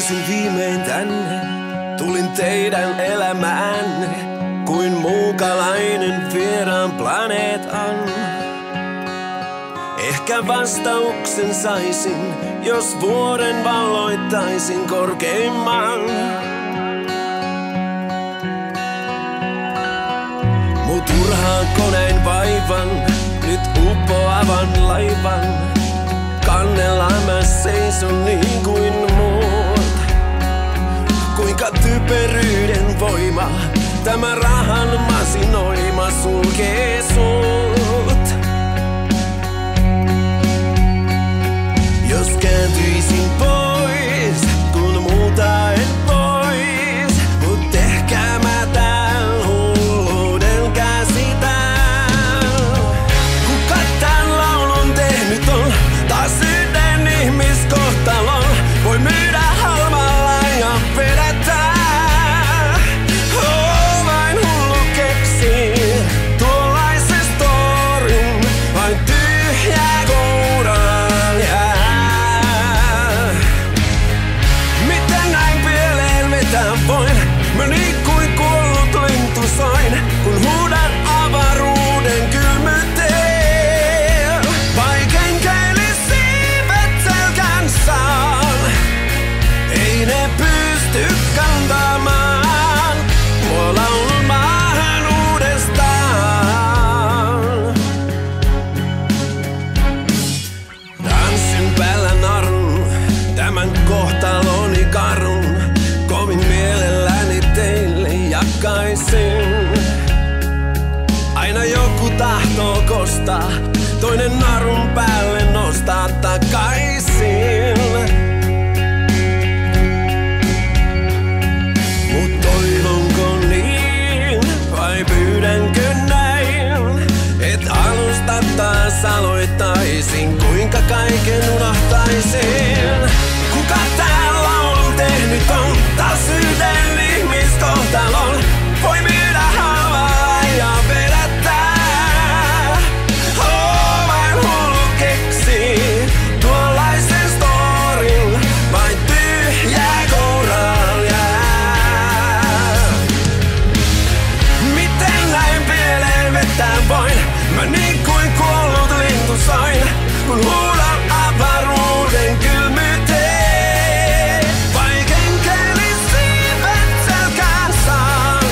Löysin viimein tänne, tulin teidän elämäänne, kuin muukalainen vieraan planeetan. Ehkä vastauksen saisin, jos vuoden valloittaisin korkeimman. Mut turhaanko näin vaivan, nyt uppoavan laivan. Kannella mä seison niin kuin muut. Kuinka typeryyden voima, tämä rahan masinoima sulkee sut. Jos kääntyisin pois, kun muuta et pois, mut ehkä mä tän hulluuden käsitän. Kuka tän laulun tehnyt on, taas yhden ihmiskohtalon, voi myydä halvalla ja vedätä. Vain hullu keksii tuollaisen storin, vain tyhjää kouraan jää. Miten näin pieleen vetää voin, mä niin kuin kuollut lintu soin, kun huudan avaruuden kylmyyteen. Vaikein keilis siivet selkään saan, ei ne pysty kantamaan mua laulun maahan uudestaan. Tanssin päällä narun, tämän kohtaloni karun, kovin mielelläni teille jakaisin. Aina joku tahtoo kostaa, toinen narun päälle nostaa takaisin. Mut toivonko niin, vai pyydänkö näin, et alusta taas aloittaisin, kuinka kaiken unohtaisin. Kuka tän laulun tehnyt on, taas yhden ihmiskohtalon, voi myydä halvalla ja vedättää. Vain hullu keksii tuollaisen storin, vain tyhjää kouraan jää. Miten näin pieleen vetää voin, mä niin kuin kuollut lintu soin, kun huudan avaruuden kylmyyteen. Vaikein keilis siivet selkään saan,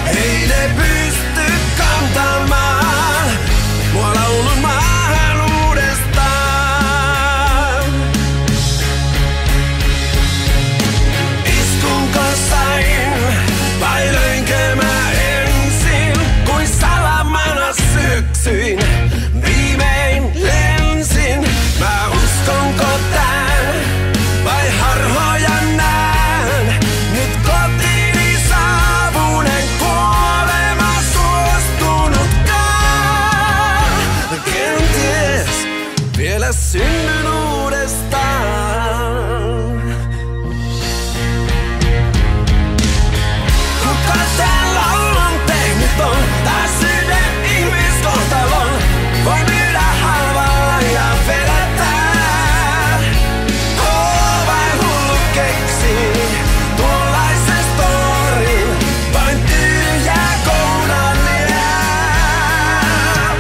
ei ne pysty kantamaan mua laulun maahan uudestaan. Iskunko sain, vai löinkö mä ensin, kuin salamana syksyin viimein lensin. Mä uskonko tän, vai harhoja näen, nyt kotiini saavunen kuolema suostunutkaan. Kenties vielä synnyn uudestaan. Kuka tän laulun tehnyt on, taas yhden ihmiskohtalon, voi myydä halvalla ja vedättää. Vain hullu keksii tuollaisen storin, vain tyhjää kouraan jää.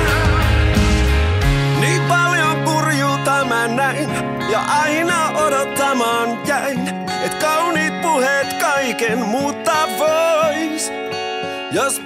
Niin paljon kurjuutta mä näin, ja aina odottamaan jäin, et kauniit puheet kaiken muuttaa vois. Jos